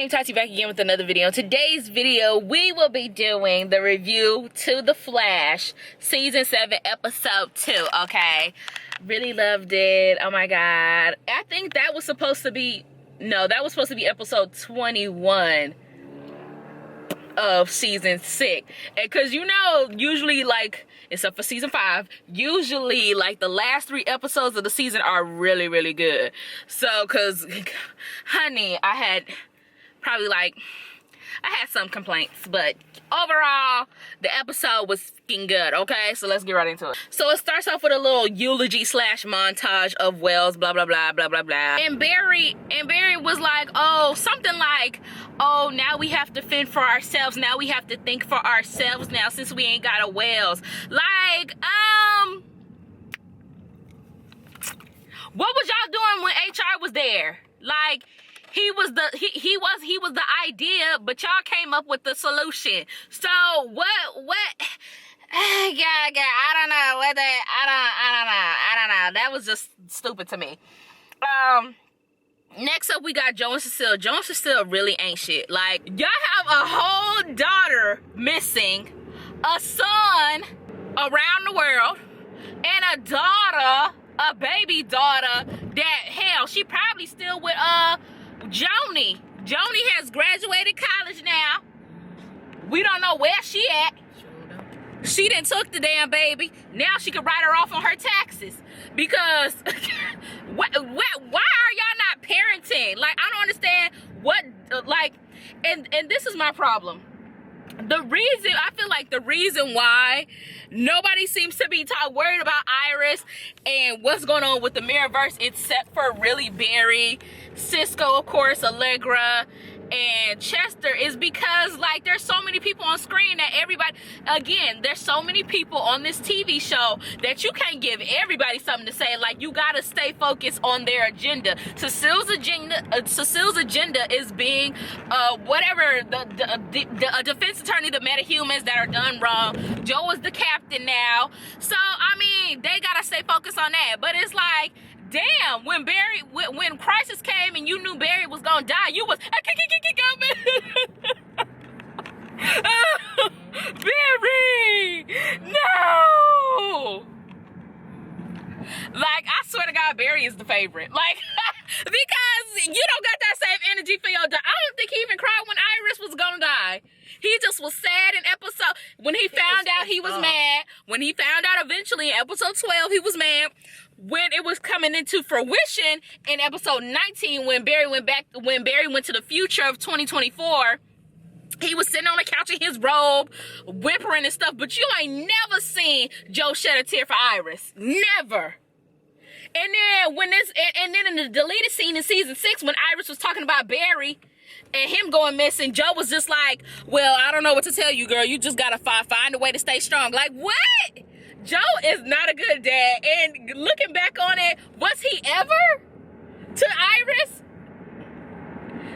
OhYoNameTaty back again with another video. In today's video, we will be doing the review to The Flash, Season 7, Episode 2, okay? Really loved it. Oh my god. I think that was supposed to be... No, that was supposed to be Episode 21 of Season 6. Because, you know, usually, like, except for Season 5, usually, like, the last 3 episodes of the season are really, really good. So, because, honey, I had some complaints, but overall, the episode was fucking good, okay? So let's get right into it. So it starts off with a little eulogy / montage of Wells, blah, blah, blah, blah, blah, blah. And Barry was like, oh, something like, oh, now we have to fend for ourselves. Now we have to think for ourselves now since we ain't got a Wells. Like, what was y'all doing when HR was there? Like, he was the idea, but y'all came up with the solution. So what? Yeah, I don't know. I don't know. That was just stupid to me. Next up, we got Joe and Cecile. Joe and Cecile really ain't shit. Like, y'all have a whole daughter missing, a son around the world, and a baby daughter that, hell, she probably still with, Joni. Joni has graduated college now. We don't know where she at. She done took the damn baby. Now she can write her off on her taxes. Because why are y'all not parenting? Like, I don't understand what, like, and this is my problem. I feel like the reason why nobody seems to be worried about Iris and what's going on with the Mirrorverse, except for really Barry, Cisco, of course, Allegra, and Chester, is because, like, there's so many people on screen that everybody, again, there's so many people on this TV show that you can't give everybody something to say. Like, you gotta stay focused on their agenda. Cecile's agenda is being whatever, the defense attorney, the metahumans that are done wrong. Joe is the captain now. So, I mean, they gotta stay focused on that. But it's like, damn, when Crisis came and you knew Barry was gonna die, you was Barry, no. Like, I swear to God, Barry is the favorite. Like, because you don't got that same energy for your dad. I don't think he even cried when Iris was gonna die. He just was sad in episode, when he found out, he was mad. When he found out eventually in episode 12, he was mad. When it was coming into fruition in episode 19, when Barry went to the future of 2024, he was sitting on the couch in his robe, whimpering and stuff, but you ain't never seen Joe shed a tear for Iris. Never. And then in the deleted scene in season 6, when Iris was talking about Barry and him going missing, Joe was just like, well, I don't know what to tell you, girl. You just gotta find a way to stay strong. Like, what? Joe is not a good dad. And looking back on it, was he ever to Iris?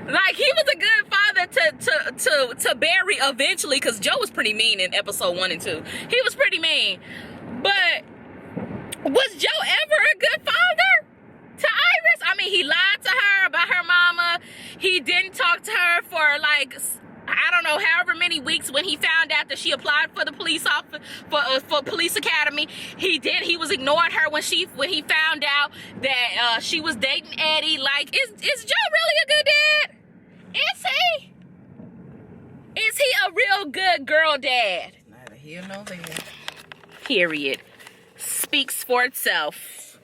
Like, he was a good father to Barry eventually, because Joe was pretty mean in episode 1 and 2. He was pretty mean. But was Joe ever a good father to Iris? I mean, he lied to her about her mama. He didn't talk to her for, like, I don't know, however many weeks, when he found out that she applied for the police for police academy. He was ignoring her when he found out that she was dating Eddie. Like, is Joe really a good dad? Is he a real good girl dad? Neither here nor there. Period. Speaks for itself.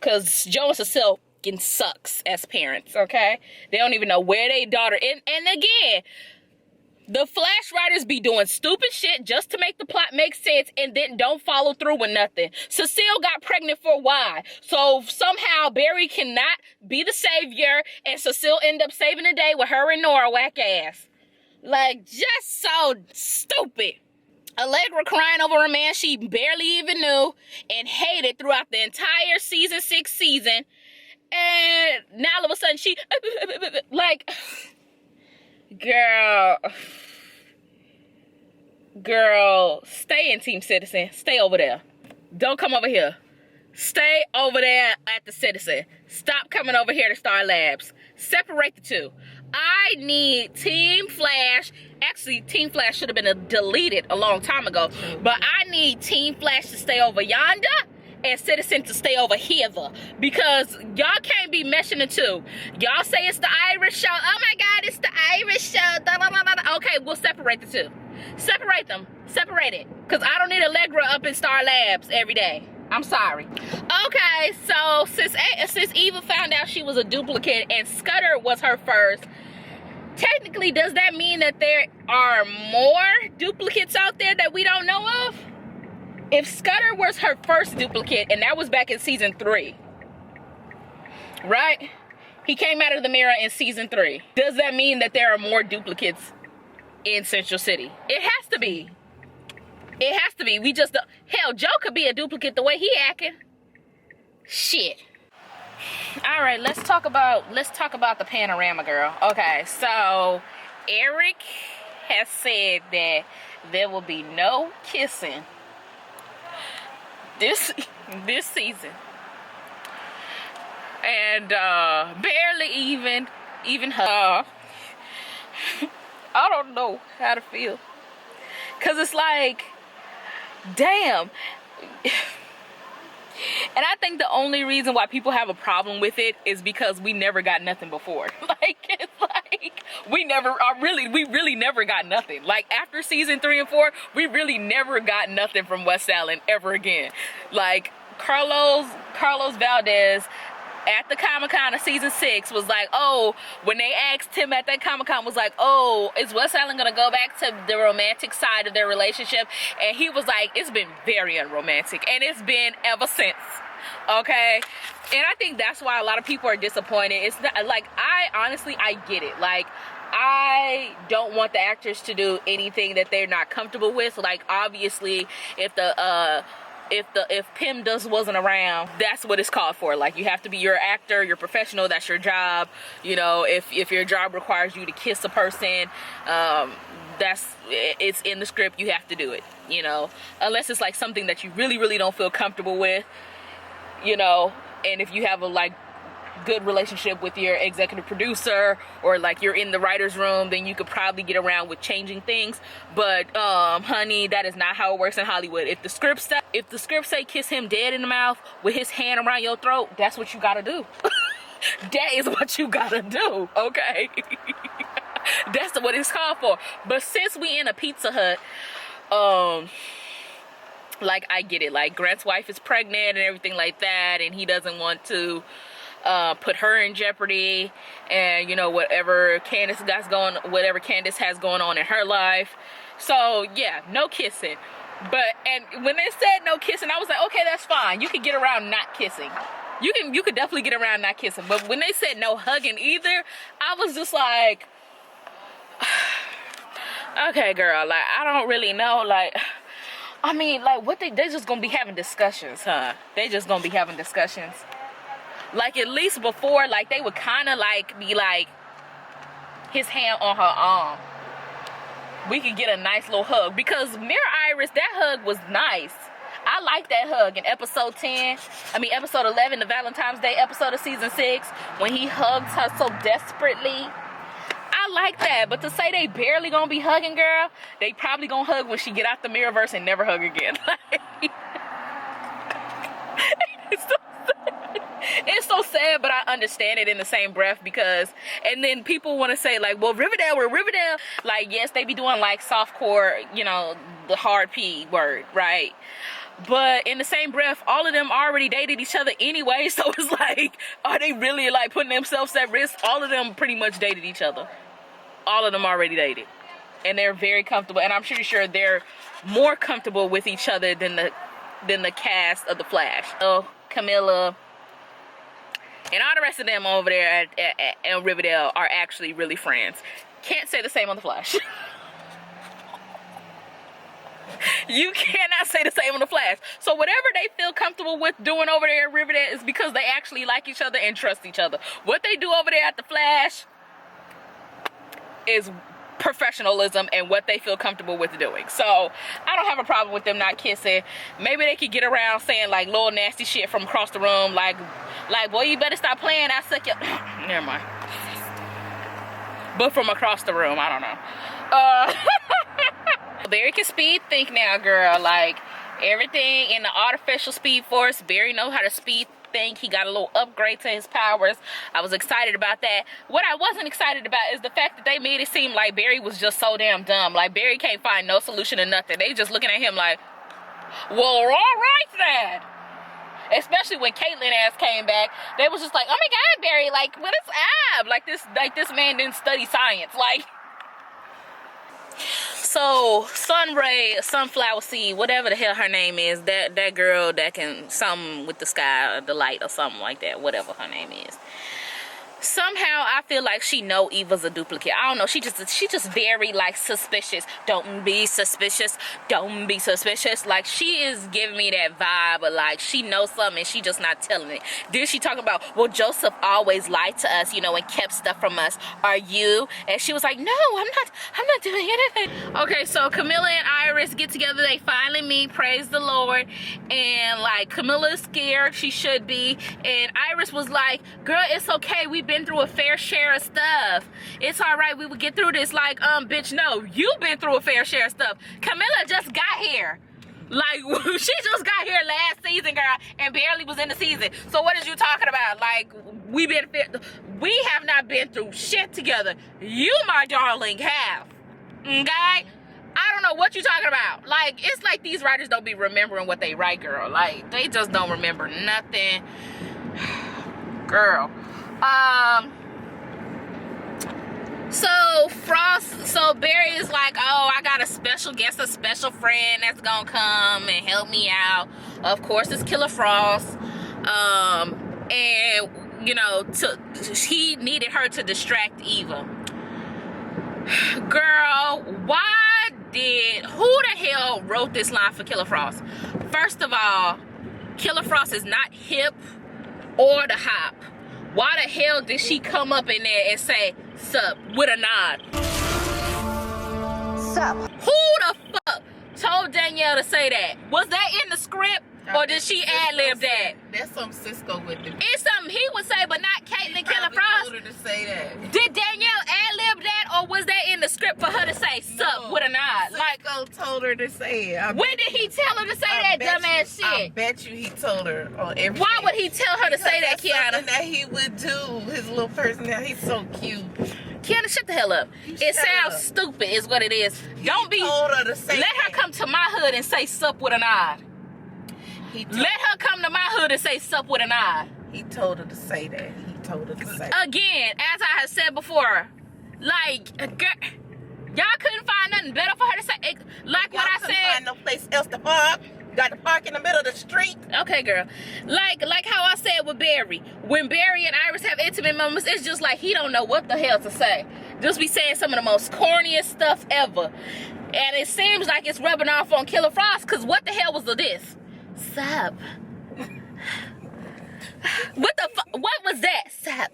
Cause Joe and Cecile sucks as parents, okay? They don't even know where their daughter is. And again, the Flash writers be doing stupid shit just to make the plot make sense and then don't follow through with nothing. Cecile got pregnant for why? So somehow Barry cannot be the savior and Cecile end up saving the day with her and Nora whack ass. Like, just so stupid. Allegra crying over a man she barely even knew and hated throughout the entire season 6 season. And now all of a sudden she, like... Girl, stay in Team Citizen. Stay over there. Don't come over here. Stay over there at the Citizen. Stop coming over here to Star Labs. Separate the two. I need Team Flash. Actually, Team Flash should have been deleted a long time ago. But I need Team Flash to stay over yonder and Citizen to stay over hither. Because y'all can't be meshing the two. Y'all say it's the Irish show. Oh my God, it's the Irish show. Da, da, da, da, da. Okay, we'll separate the two. Separate them. Separate it. Because I don't need Allegra up in Star Labs every day. I'm sorry. Okay, so since Eva found out she was a duplicate and Scudder was her first, technically, does that mean that there are more duplicates out there that we don't know of? If Scudder was her first duplicate, and that was back in season 3, right? He came out of the mirror in season 3. Does that mean that there are more duplicates in Central City? It has to be. It has to be. We just, hell, Joe could be a duplicate the way he acting. Shit. All right, let's talk about the panorama, girl. Okay, so Eric has said that there will be no kissing this season, and barely even her. I don't know how to feel, cause it's like, damn. And I think the only reason why people have a problem with it is because we never got nothing before. Like, it's like we really never got nothing. Like, after season 3 and 4, we really never got nothing from West Allen ever again. Like, Carlos Valdez at the Comic-Con of season 6 was like, oh, when they asked him at that Comic-Con, was like, oh, is West Allen gonna go back to the romantic side of their relationship? And he was like, it's been very unromantic, and it's been ever since. Okay, and I think that's why a lot of people are disappointed. It's not like, I get it. Like, I don't want the actors to do anything that they're not comfortable with. Like, obviously, if PEMDAS wasn't around, that's what it's called for. Like, you have to be, you're an actor, you're professional, that's your job. You know, if your job requires you to kiss a person, it's in the script, you have to do it, you know, unless it's like something that you really don't feel comfortable with, you know. And if you have a like good relationship with your executive producer, or like you're in the writer's room, then you could probably get around with changing things. But honey, that is not how it works in Hollywood. If the script say kiss him dead in the mouth with his hand around your throat, that's what you gotta do. That is what you gotta do, okay? That's what it's called for. But since we in a Pizza Hut, like, I get it. Like, Grant's wife is pregnant and everything like that, and he doesn't want to put her in jeopardy, and you know, whatever Candace has going on in her life. So yeah, no kissing. And when they said no kissing, I was like, okay, that's fine. You can get around not kissing. You could definitely get around not kissing. But when they said no hugging either, I was just like, okay, girl. Like, I don't really know. Like, I mean, like, what they just gonna be having discussions, huh? They just gonna be having discussions. Like, at least before, like, they would kind of, like, be, like, his hand on her arm. We could get a nice little hug. Because Mirror Iris, that hug was nice. I like that hug in episode 11, the Valentine's Day episode of season 6, when he hugs her so desperately. I like that. But to say they barely gonna be hugging, girl, they probably gonna hug when she get out the Mirrorverse and never hug again. It's so sad, but I understand it in the same breath, because, and then people want to say, like, well, Riverdale. Like, yes, they be doing, like, softcore, you know, the hard P word, right? But in the same breath, all of them already dated each other anyway, so it's like, are they really, like, putting themselves at risk? All of them pretty much dated each other. All of them already dated. And they're very comfortable, and I'm pretty sure they're more comfortable with each other than the cast of The Flash. Oh, Camilla and all the rest of them over there at Riverdale are actually really friends. Can't say the same on The Flash. You cannot say the same on The Flash. So whatever they feel comfortable with doing over there at Riverdale is because they actually like each other and trust each other. What they do over there at The Flash is professionalism and what they feel comfortable with doing. So I don't have a problem with them not kissing. Maybe they could get around saying, like, little nasty shit from across the room, like boy, you better stop playing, I suck your never mind. but from across the room. I don't know. Barry can speed think now, girl. Like, everything in the artificial speed force, Barry know how to speed think. He got a little upgrade to his powers. I was excited about that. What I wasn't excited about is the fact that they made it seem like Barry was just so damn dumb. Like, Barry can't find no solution to nothing. They just looking at him like, well, all right then. Especially when Caitlyn ass came back, they was just like, oh my god, Barry, like, what is ab? Like this man didn't study science. Like, so sunflower seed, whatever the hell her name is, that girl that can something with the sky or the light or something like that, whatever her name is. Somehow I feel like she know Eva's a duplicate. I don't know. She just very like suspicious. Don't be suspicious. Don't be suspicious. Like, she is giving me that vibe, but like she knows something and she just not telling it. Then she talking about, well, Joseph always lied to us, you know, and kept stuff from us. Are you? And she was like, no, I'm not doing anything. Okay, so Camilla and Iris get together. They finally meet. Praise the Lord. And like, Camilla is scared. She should be. And Iris was like, girl, it's okay. We've been through a fair share of stuff. It's all right. We would get through this. Like, bitch, no, you've been through a fair share of stuff. Camilla just got here. Like, she just got here last season, girl, and barely was in the season. So what is you talking about? Like, we have not been through shit together. You, my darling, have. Okay? I don't know what you talking about. Like, it's like these writers don't be remembering what they write, girl. Like, they just don't remember nothing. Girl. So Barry is like, oh, I got a special guest, a special friend that's gonna come and help me out. Of course, it's Killer Frost. And you know, he needed her to distract Eva. Girl, who the hell wrote this line for Killer Frost? First of all, Killer Frost is not hip or the hop. Why the hell did she come up in there and say, sup, with a nod? Sup. Who the fuck told Danielle to say that? Was that in the script? Or did she ad-lib that? That's something Cisco would do. It's something he would say, but not Caitlyn Killer Frost. Told her to say that. Did Danielle ad-lib that, or was that in the script for her to say sup with a nod? Cisco told her to say it. When did he tell her to say that dumbass shit? I bet you he told her on everything. Why would he tell her to say that, Kiana? Something that he would do. His little personality. He's so cute. Kiana, shut the hell up. It sounds stupid is what it is. Don't be. Told her to say let her come to my hood and say sup with a nod. Let her come to my hood and say sup with a nod. He told her to say that. He told her to say again, as I have said before, like, y'all couldn't find nothing better for her to say. Like what I said. Y'all couldn't find no place else to park. Got to park in the middle of the street. Okay, girl. Like how I said with Barry. When Barry and Iris have intimate moments, it's just like he don't know what the hell to say. Just be saying some of the most corniest stuff ever. And it seems like it's rubbing off on Killer Frost, because what the hell was this? Sup. What was that? Sup.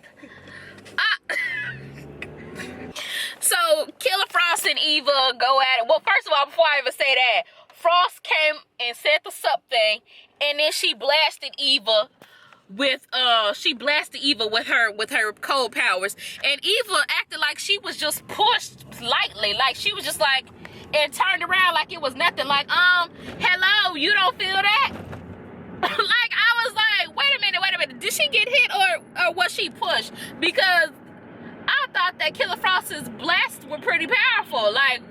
So Killer Frost and Eva go at it. Well, first of all, before I even say that, Frost came and said the sup thing, and then she blasted Eva with her cold powers, and Eva acted like she was just pushed lightly, like she was just like, and turned around like it was nothing, like, hello, you don't feel that? Like, I was like, wait a minute, did she get hit or was she pushed? Because I thought that Killer Frost's blasts were pretty powerful, like,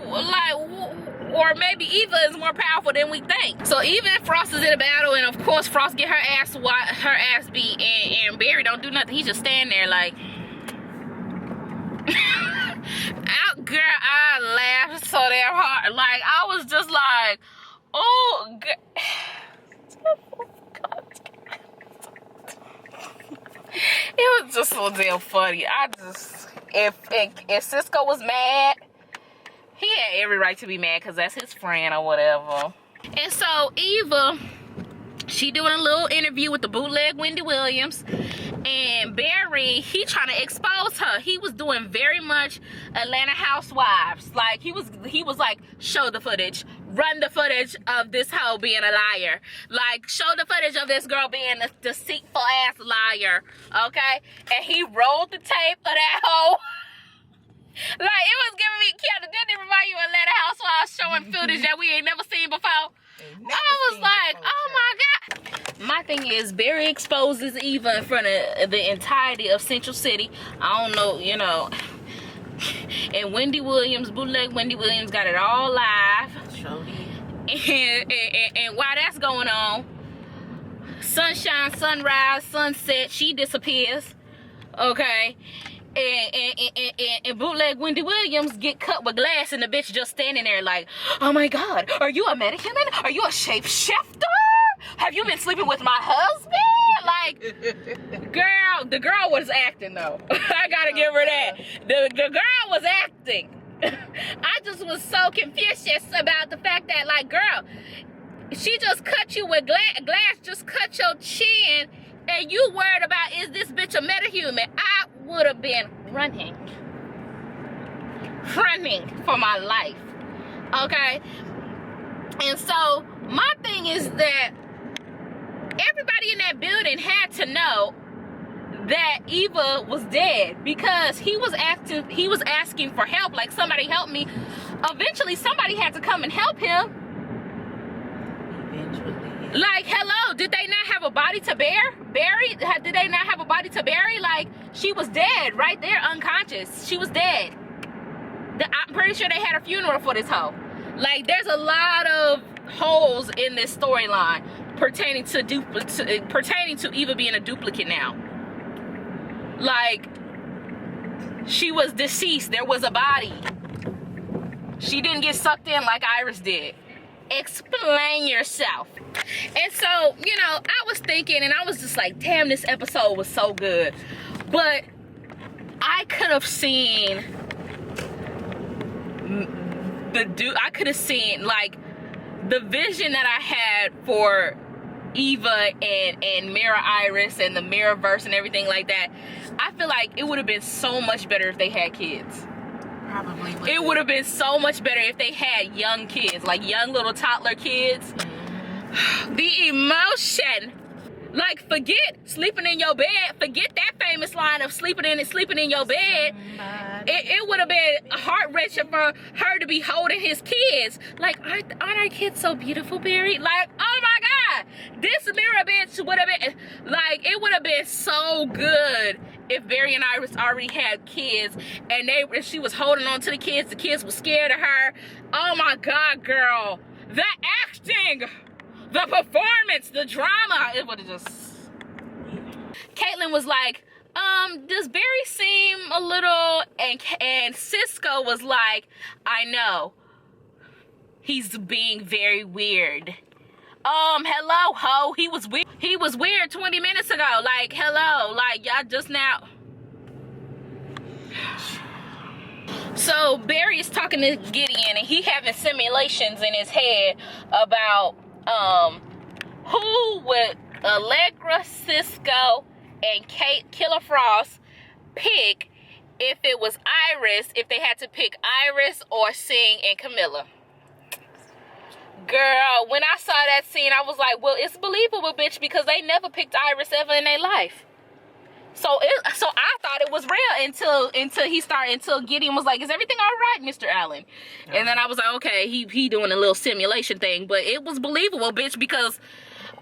or maybe Eva is more powerful than we think. So Eva and Frost is in a battle, and of course Frost get her ass beat, and Barry don't do nothing. He just stand there like, girl, I laughed so damn hard. Like, I was just like, oh, it was just so damn funny. If Cisco was mad, he had every right to be mad because that's his friend or whatever. And so Eva, she doing a little interview with the bootleg Wendy Williams, and Barry, he trying to expose her. He was doing very much Atlanta Housewives. Like, he was like, show the footage, run the footage of this hoe being a liar. Like, show the footage of this girl being a deceitful ass liar, okay? And he rolled the tape of that hoe. Like, it was giving me, Kiana, didn't it remind you of Atlanta Housewives showing footage that we ain't never seen before? I was like, oh my God. My thing is, Barry exposes Eva in front of the entirety of Central City. I don't know, you know. And Wendy Williams, bootleg Wendy Williams, got it all live. And while that's going on, sunshine, sunrise, sunset, she disappears. Okay. And bootleg Wendy Williams get cut with glass, and the bitch just standing there like, oh my God, are you a metahuman? Are you a shapeshifter? Have you been sleeping with my husband? Like, girl, the girl was acting though. I gotta give her that. The girl was acting. I just was so confused about the fact that, like, girl, she just cut you with glass, just cut your chin, and you worried about, is this bitch a metahuman? I would have been running for my life. Okay? And so, my thing is that everybody in that building had to know that Eva was dead, because he was asking for help, like, somebody help me. Eventually somebody had to come and help him. Like, hello, did they not have a body to bury? Did they not have a body to bury? Like, she was dead right there, unconscious. She was dead. I'm pretty sure they had a funeral for this hoe. Like, there's a lot of holes in this storyline pertaining to Eva being a duplicate now. Like, she was deceased. There was a body. She didn't get sucked in like Iris did. Explain yourself. And so, you know, I was thinking, and I was just like, damn, this episode was so good. But I could have seen I could have seen, like, the vision that I had for Eva and Mirror Iris and the Mirrorverse and everything like that. I feel like it would have been so much better if they had kids. Probably would. It would have been so much better if they had young kids, like young little toddler kids. The emotion, like, forget sleeping in your bed, forget that famous line of sleeping in your bed. It would have been heart-wrenching for her to be holding his kids. Like, aren't our kids so beautiful, Barry? Like, oh my God, this mirror bitch would have been, like, it would have been so good if Barry and Iris already had kids, and she was holding on to the kids were scared of her. Oh my God, girl, the acting, the performance, the drama, it would have just. Caitlin was like, does Barry seem a little, and Cisco was like, I know, he's being very weird. Hello, ho, he was weird 20 minutes ago. Like, hello, like, y'all just now. So Barry is talking to Gideon, and he having simulations in his head about who would Allegra, Cisco, and Killer Frost pick if it was Iris, if they had to pick Iris or Sing and Camilla. Girl, when I saw that scene, I was like, well, it's believable, bitch, because they never picked Iris ever in their life. So I thought it was real until Gideon was like, is everything all right, Mr. Allen? Yeah. And then I was like, okay, he doing a little simulation thing, but it was believable, bitch, because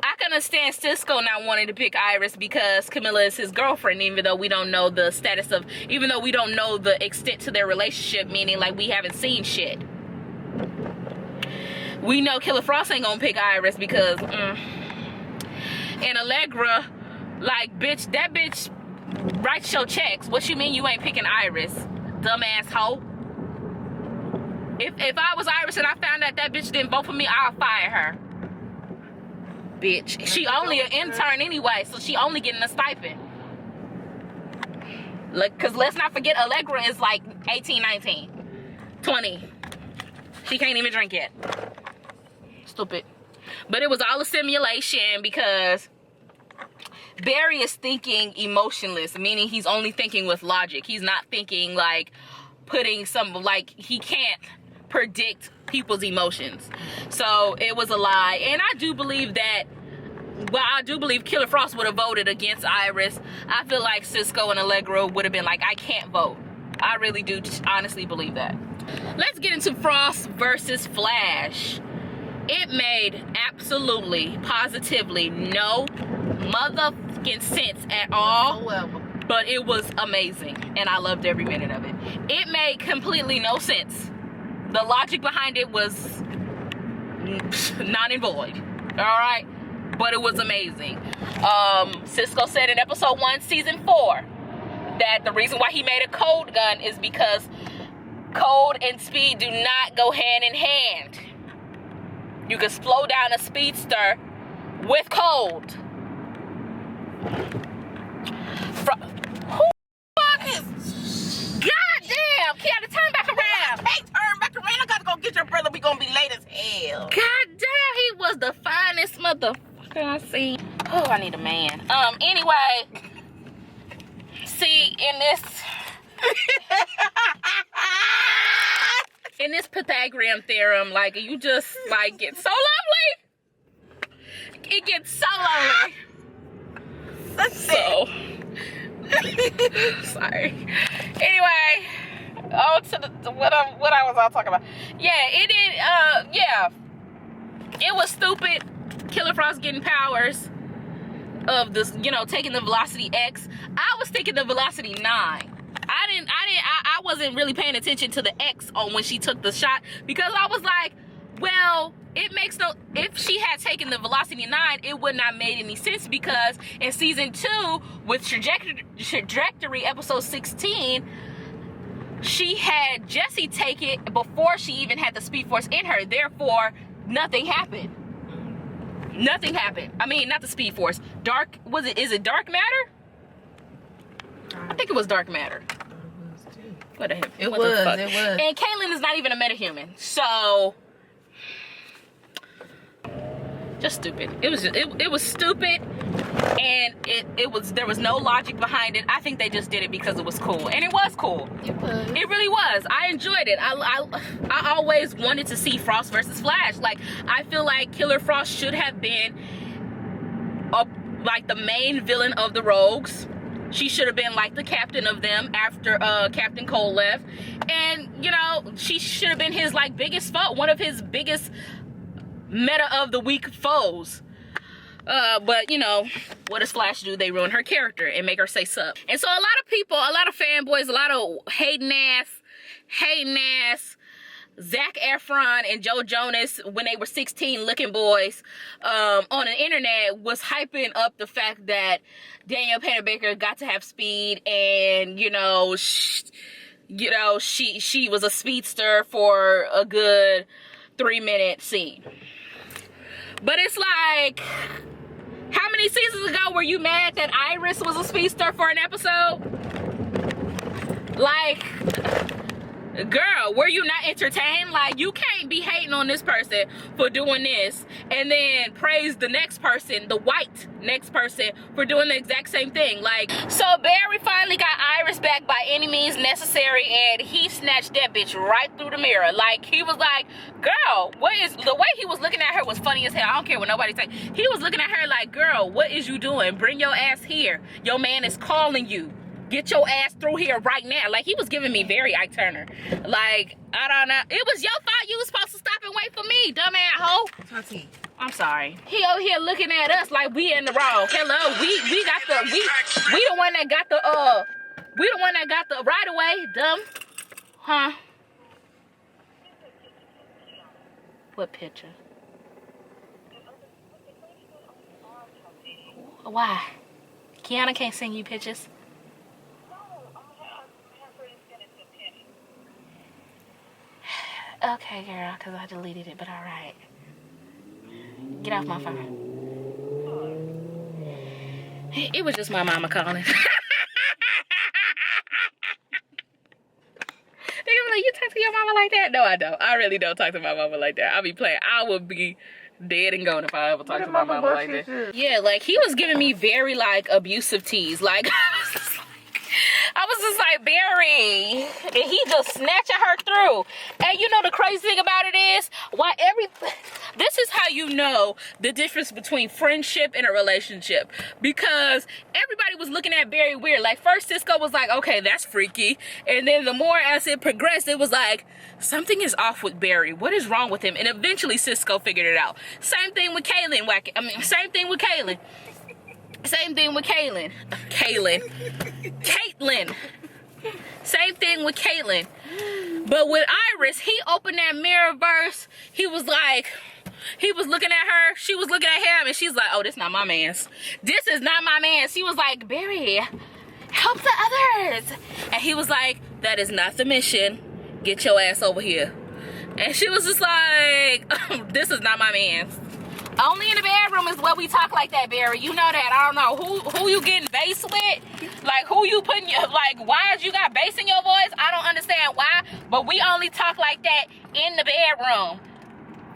I can understand Cisco not wanting to pick Iris because Camilla is his girlfriend, even though we don't know the status of, even though we don't know the extent to their relationship, meaning like we haven't seen shit. We know Killer Frost ain't gonna pick Iris because, and Allegra, like, bitch, that bitch writes your checks. What you mean you ain't picking Iris, dumbass hoe? If I was Iris and I found out that bitch didn't vote for me, I'll fire her. Bitch, she only an intern anyway, so she only getting a stipend. Look, cause let's not forget Allegra is like 18, 19, 20. She can't even drink yet. Stupid. But it was all a simulation because Barry is thinking emotionless, meaning he's only thinking with logic. He's not thinking like putting some, like, he can't predict people's emotions. So it was a lie. And I do believe that, well, I do believe Killer Frost would have voted against Iris. I feel like Cisco and Allegra would have been like, I can't vote. I really do honestly believe that. Let's get into Frost versus Flash. It made absolutely, positively no motherfucking sense at all. Whatsoever. But it was amazing, and I loved every minute of it. It made completely no sense. The logic behind it was not and void. All right, but it was amazing. Cisco said in episode 1, season 4, that the reason why he made a cold gun is because cold and speed do not go hand in hand. You can slow down a speedster with cold. Who fuck is? Goddamn! Kiana, turn back around. Hey, turn back around. I gotta go get your brother. We gonna be late as hell. Goddamn, he was the finest motherfucker I seen. Oh, I need a man. Anyway, see, in this Pythagorean theorem, like, you just, like, get so lovely. It gets so lovely. So, sorry. Anyway, to what I was all talking about. Yeah, it did. Yeah, it was stupid. Killer Frost getting powers of this, you know, taking the velocity X. I was thinking the velocity 9. I wasn't really paying attention to the X on when she took the shot, because I was like, well, it makes no, if she had taken the velocity 9, it would not made any sense, because in season 2 with trajectory episode 16, she had Jessie take it before she even had the speed force in her. Therefore, nothing happened. Nothing happened. I mean, not the speed force. Dark, is it dark matter? I think it was dark matter. What the heck? It what was. the fuck? It was. And Caitlyn is not even a metahuman, so just stupid. It was stupid, and there was no logic behind it. I think they just did it because it was cool, and it was cool. It was. It really was. I enjoyed it. I always wanted to see Frost versus Flash. Like, I feel like Killer Frost should have been like the main villain of the Rogues. She should have been like the captain of them after Captain Cole left. And, you know, she should have been his like biggest foe, one of his biggest meta of the week foes. But, you know, what does Flash do? They ruin her character and make her say sup. And so a lot of people, a lot of fanboys, a lot of hating ass Zac Efron and Joe Jonas, when they were 16 looking boys, on the internet, was hyping up the fact that Danielle Panabaker got to have speed, and she was a speedster for a good 3-minute scene. But it's like, how many seasons ago were you mad that Iris was a speedster for an episode? Like, girl, were you not entertained? Like, you can't be hating on this person for doing this and then praise the next person, the white next person, for doing the exact same thing. Like, so Barry finally got Iris back by any means necessary, and he snatched that bitch right through the mirror. Like, he was like, girl, the way he was looking at her was funny as hell. I don't care what nobody say. He was looking at her like, girl, what is you doing? Bring your ass here. Your man is calling you. Get your ass through here right now. Like, he was giving me very Ike Turner. Like, I don't know. It was your fault. You was supposed to stop and wait for me, dumbass hoe. Tati. I'm sorry. He over here looking at us like we in the wrong. Hello, we the one that got the right away, dumb. Huh? What picture? Why? Kiana can't send you pictures. Okay, girl, because I deleted it, but all right. Get off my phone. It was just my mama calling. They're like, you talk to your mama like that? No, I don't. I really don't talk to my mama like that. I'll be playing. I would be dead and gone if I ever talked to my mama like that. Yeah, like, he was giving me very, like, abusive tease. Like, I was just like, Barry, and he just snatching her through. And you know the crazy thing about it is, This is how you know the difference between friendship and a relationship, because everybody was looking at Barry weird. Like, first Cisco was like, okay, that's freaky, and then the more as it progressed, it was like, something is off with Barry. What is wrong with him? And eventually Cisco figured it out. Same thing with Kaylin. Same thing with Kaylin. Same thing with Caitlyn. Same thing with Caitlyn. But with Iris, he opened that mirror verse. He was like, he was looking at her. She was looking at him. And she's like, oh, this not my man's. This is not my man's. She was like, Barry, help the others. And he was like, that is not the mission. Get your ass over here. And she was just like, this is not my man's. Only in the bedroom is where we talk like that, Barry. You know that. I don't know who you getting bass with. Like, who you putting your, like, why you got bass in your voice? I don't understand why. But we only talk like that in the bedroom.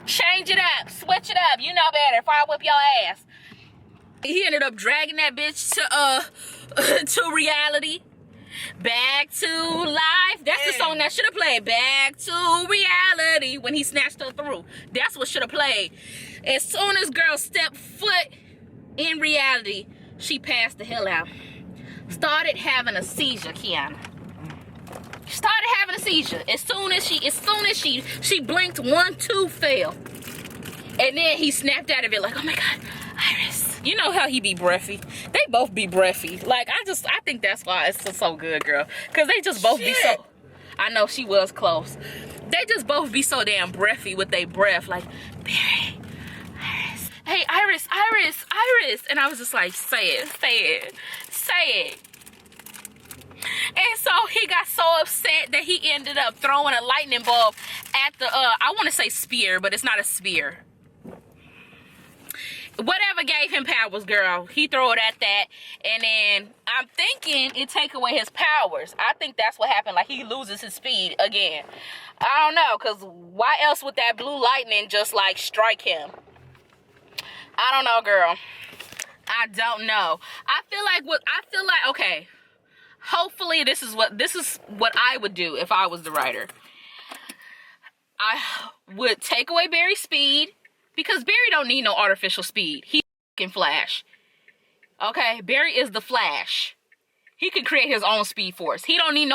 Change it up. Switch it up. You know better. If I whip your ass. He ended up dragging that bitch to to reality. Back to life. That's the song that should have played. Back to reality. When he snatched her through. That's what should have played. As soon as girl stepped foot in reality, she passed the hell out. Started having a seizure, Kiana. Started having a seizure. As soon as she blinked, 1, 2 fell. And then he snapped out of it like, oh my God, Iris. You know how he be breathy. They both be breathy. Like, I think that's why it's so good, girl. Because they just both be so, I know she was close. They just both be so damn breathy with their breath. Like, Barry, Iris. Hey, Iris. And I was just like, say it. And so he got so upset that he ended up throwing a lightning bulb at the, I want to say spear, but it's not a spear. Whatever gave him powers, girl, he threw it at that, and then I'm thinking it take away his powers. I think that's what happened. Like, he loses his speed again. I don't know, because why else would that blue lightning just, like, strike him? I don't know, girl. I don't know. I feel like, okay, hopefully this is what I would do if I was the writer. I would take away Barry's speed. Because Barry don't need no artificial speed. He's fucking Flash. Okay? Barry is the Flash. He can create his own speed force. He don't need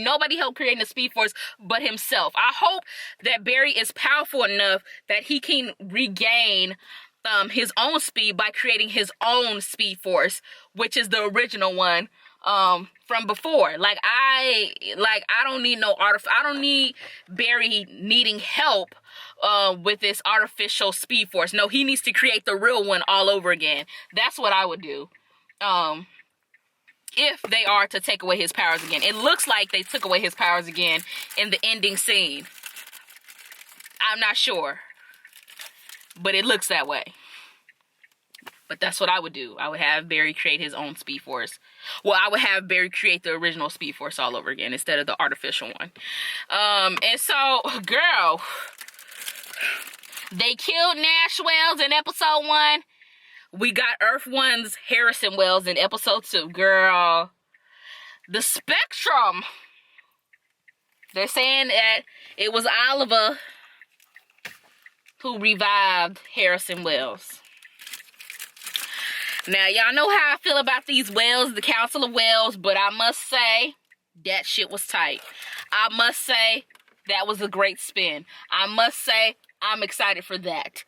nobody help creating the speed force but himself. I hope that Barry is powerful enough that he can regain his own speed by creating his own speed force, which is the original one from before. I don't need Barry needing help with this artificial speed force. No, he needs to create the real one all over again. That's what I would do. If they are to take away his powers again. It looks like they took away his powers again in the ending scene. I'm not sure. But it looks that way. But that's what I would do. I would have Barry create his own speed force. Well, I would have Barry create the original speed force all over again instead of the artificial one. And so, girl, they killed Nash Wells in episode 1. We got Earth 1's Harrison Wells in episode 2. Girl, the Spectrum. They're saying that it was Oliver who revived Harrison Wells. Now, y'all know how I feel about these Wells, the Council of Wells, but I must say, that shit was tight. I must say, that was a great spin. I must say, I'm excited for that.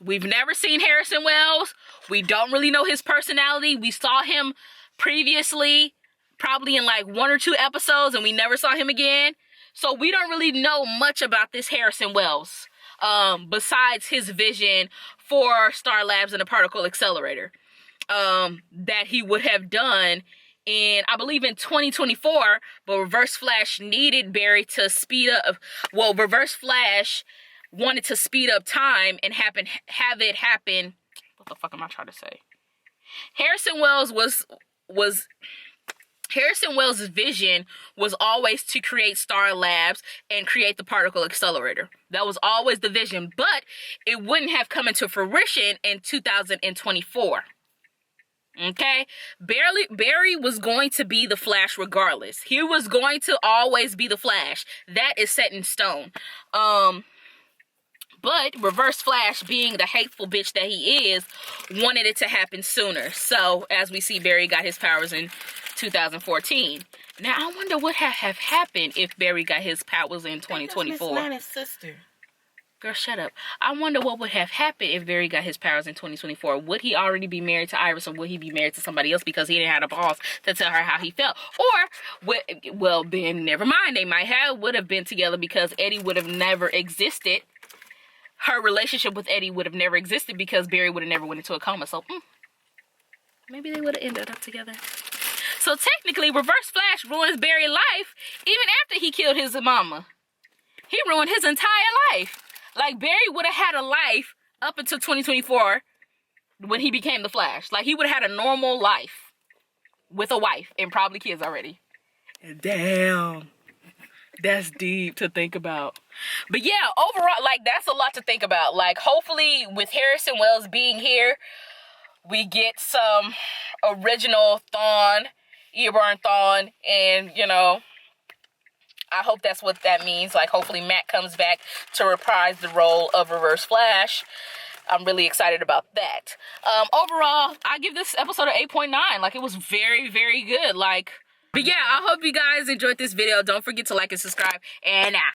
We've never seen Harrison Wells. We don't really know his personality. We saw him previously, probably in like 1 or 2 episodes, and we never saw him again. So we don't really know much about this Harrison Wells, besides his vision for Star Labs and the Particle Accelerator, that he would have done in, I believe, in 2024, but Reverse Flash needed Barry to speed up. Well, Reverse Flash wanted to speed up time and have it happen. What the fuck am I trying to say? Harrison Wells' vision was always to create Star Labs and create the Particle Accelerator. That was always the vision, but it wouldn't have come into fruition in 2024. Okay? Barry was going to be the Flash regardless. He was going to always be the Flash. That is set in stone. But Reverse Flash, being the hateful bitch that he is, wanted it to happen sooner. So, as we see, Barry got his powers in 2014. Now, I wonder what have happened if Barry got his powers in 2024. That's Miss Nana's sister. Girl, shut up. I wonder what would have happened if Barry got his powers in 2024. Would he already be married to Iris, or would he be married to somebody else because he didn't have the balls to tell her how he felt? Or, well, then never mind. They would have been together because Eddie would have never existed. Her relationship with Eddie would have never existed because Barry would have never went into a coma. So, maybe they would have ended up together. So technically, Reverse Flash ruins Barry's life even after he killed his mama. He ruined his entire life. Like, Barry would have had a life up until 2024 when he became the Flash. Like, he would have had a normal life with a wife and probably kids already. Damn. That's deep to think about. But yeah, overall, like, that's a lot to think about. Like, hopefully with Harrison Wells being here, we get some original Thawne, Eobard Thawne, and, you know, I hope that's what that means. Like, hopefully Matt comes back to reprise the role of Reverse Flash. I'm really excited about that. Overall, I give this episode an 8.9. Like, it was very, very good. Like, but yeah, I hope you guys enjoyed this video. Don't forget to like and subscribe. And